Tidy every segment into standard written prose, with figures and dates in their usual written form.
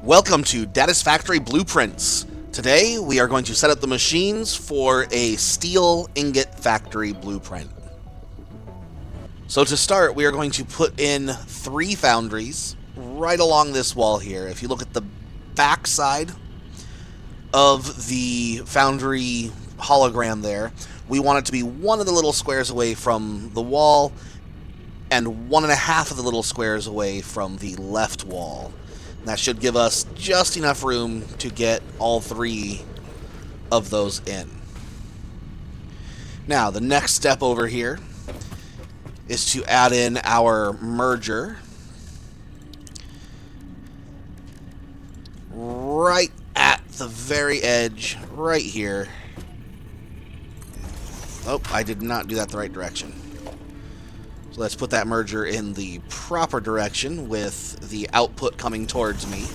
Welcome to Data's Factory Blueprints. Today we are going to set up the machines for a steel ingot factory blueprint. So to start, we are going to put in 3 foundries right along this wall here. If you look at the back side of the foundry hologram there, we want it to be one of the little squares away from the wall and 1.5 of the little squares away from the left wall. That should give us just enough room to get all 3 of those in. Now, the next step over here is to add in our merger right at the very edge, right here. Oh, I did not do that the right direction. So let's put that merger in the proper direction with the output coming towards me.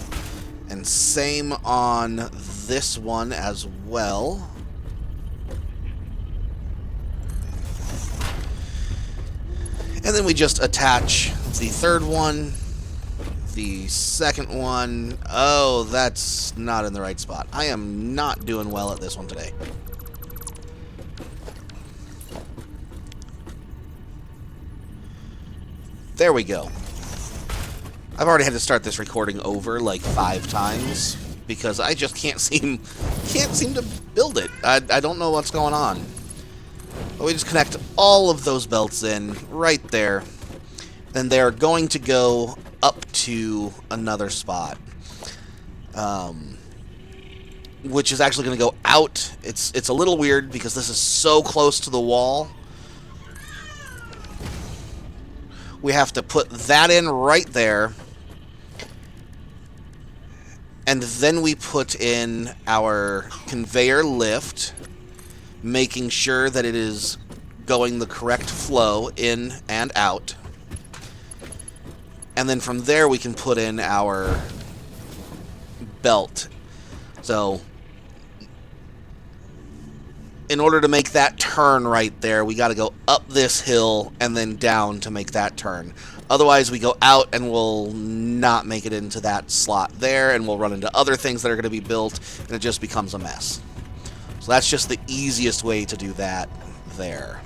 And same on this one as well. And then we just attach the third one, the second one. Oh, that's not in the right spot. I am not doing well at this one today. There we go. I've already had to start this recording over like 5 times because I just can't seem to build it. I don't know what's going on. But we just connect all of those belts in right there. Then they're going to go up to another spot, which is actually going to go out. It's a little weird because this is so close to the wall. We have to put that in right there. And then we put in our conveyor lift, making sure that it is going the correct flow in and out. And then from there we can put in our belt. So in order to make that turn right there, we got to go up this hill and then down to make that turn. Otherwise, we go out and we'll not make it into that slot there, and we'll run into other things that are going to be built, and it just becomes a mess. So that's just the easiest way to do that there.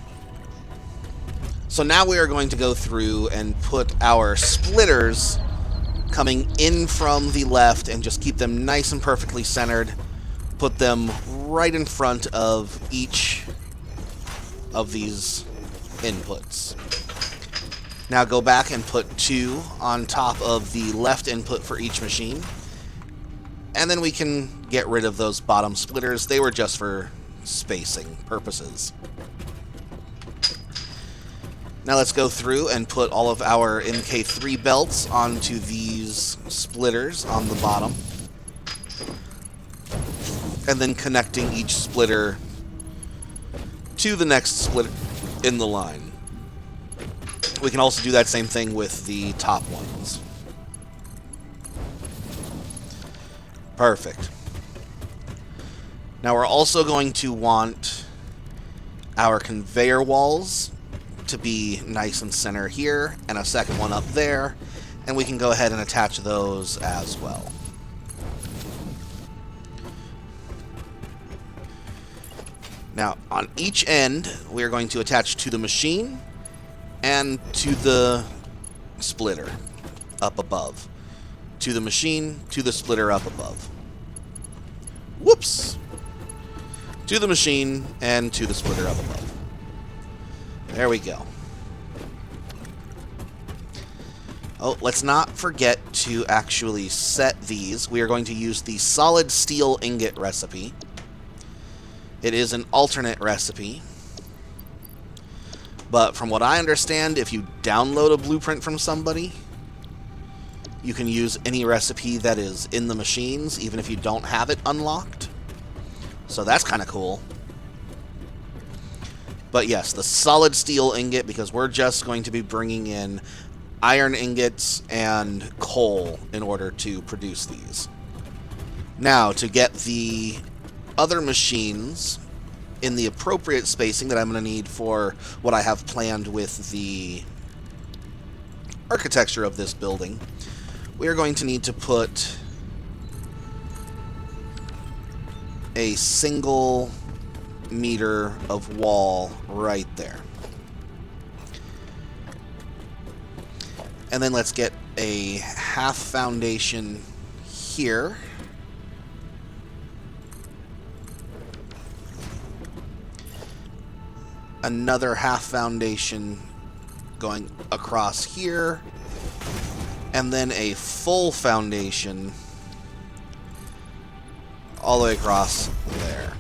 So now we are going to go through and put our splitters coming in from the left and just keep them nice and perfectly centered. Put them right in front of each of these inputs. Now go back and put 2 on top of the left input for each machine. And then we can get rid of those bottom splitters. They were just for spacing purposes. Now let's go through and put all of our MK3 belts onto these splitters on the bottom. And then connecting each splitter to the next splitter in the line. We can also do that same thing with the top ones. Perfect. Now we're also going to want our conveyor walls to be nice and center here, and a second one up there, and we can go ahead and attach those as well. Now, on each end, we are going to attach to the machine and to the splitter up above. To the machine, to the splitter up above. Whoops! To the machine and to the splitter up above. There we go. Oh, let's not forget to actually set these. We are going to use the solid steel ingot recipe. It is an alternate recipe, but from what I understand, if you download a blueprint from somebody, you can use any recipe that is in the machines, even if you don't have it unlocked. So that's kind of cool. But yes, the solid steel ingot, because we're just going to be bringing in iron ingots and coal in order to produce these. Now, to get the other machines in the appropriate spacing that I'm going to need for what I have planned with the architecture of this building, we are going to need to put a single meter of wall right there. And then let's get a half foundation here. Another half foundation going across here. And then a full foundation all the way across there.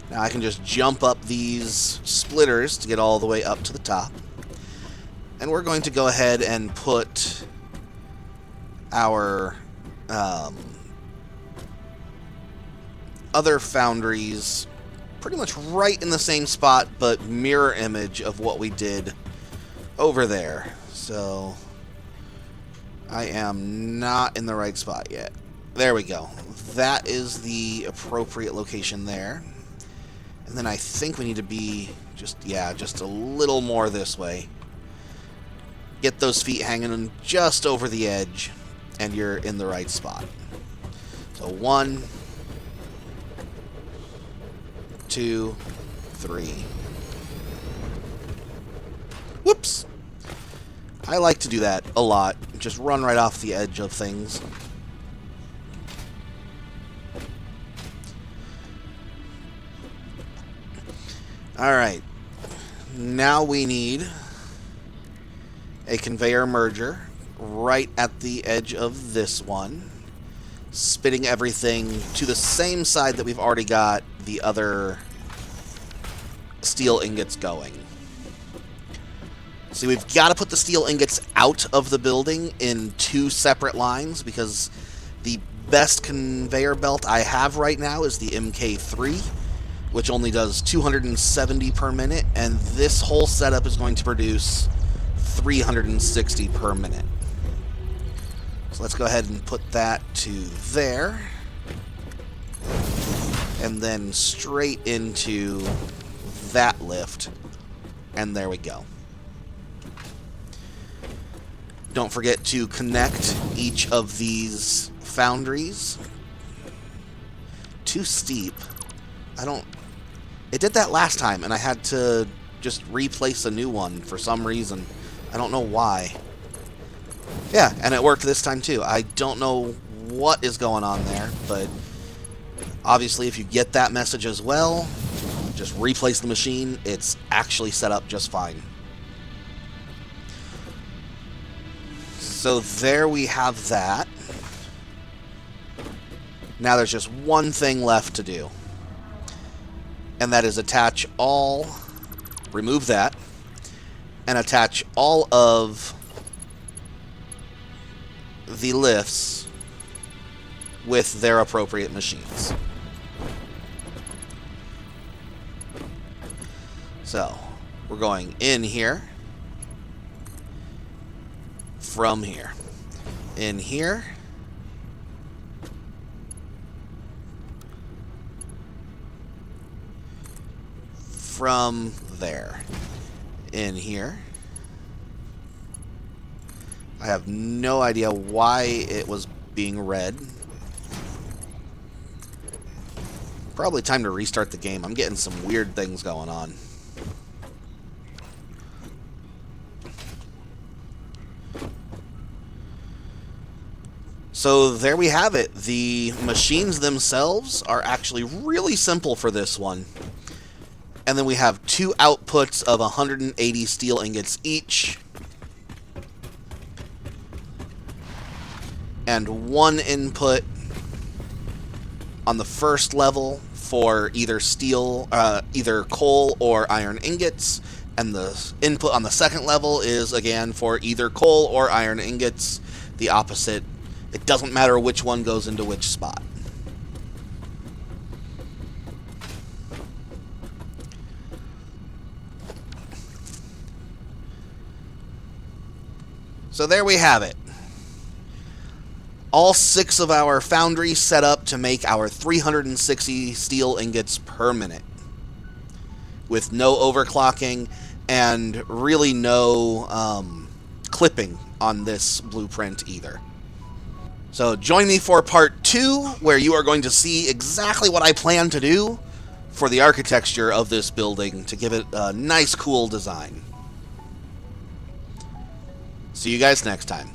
Now I can just jump up these splitters to get all the way up to the top. And we're going to go ahead and put our other foundries pretty much right in the same spot, but mirror image of what we did over there. So I am not in the right spot yet. There we go. That is the appropriate location there. And then I think we need to be just a little more this way. Get those feet hanging just over the edge, and you're in the right spot. So 1, 2, 3. Whoops! I like to do that a lot. Just run right off the edge of things. Alright. Now we need a conveyor merger right at the edge of this one, spitting everything to the same side that we've already got the other steel ingots going. See, we've got to put the steel ingots out of the building in 2 separate lines, because the best conveyor belt I have right now is the MK3, which only does 270 per minute, and this whole setup is going to produce 360 per minute. So let's go ahead and put that to there. And then straight into that lift. And there we go. Don't forget to connect each of these foundries. Too steep. It did that last time, and I had to just replace a new one for some reason. I don't know why. Yeah, and it worked this time too. I don't know what is going on there, but obviously if you get that message as well, just replace the machine. It's actually set up just fine. So there we have that. Now there's just one thing left to do. And that is attach all, remove that, and attach all of the lifts with their appropriate machines. So, we're going in here, from here, in here, from there, in here. I have no idea why it was being read. Probably time to restart the game. I'm getting some weird things going on. So there we have it. The machines themselves are actually really simple for this one. And then we have 2 outputs of 180 steel ingots each. And 1 input on the first level for either either coal or iron ingots. And the input on the second level is, again, for either coal or iron ingots. The opposite. It doesn't matter which one goes into which spot. So there we have it. All 6 of our foundries set up to make our 360 steel ingots per minute, with no overclocking and really no clipping on this blueprint either. So join me for part 2, where you are going to see exactly what I plan to do for the architecture of this building to give it a nice, cool design. See you guys next time.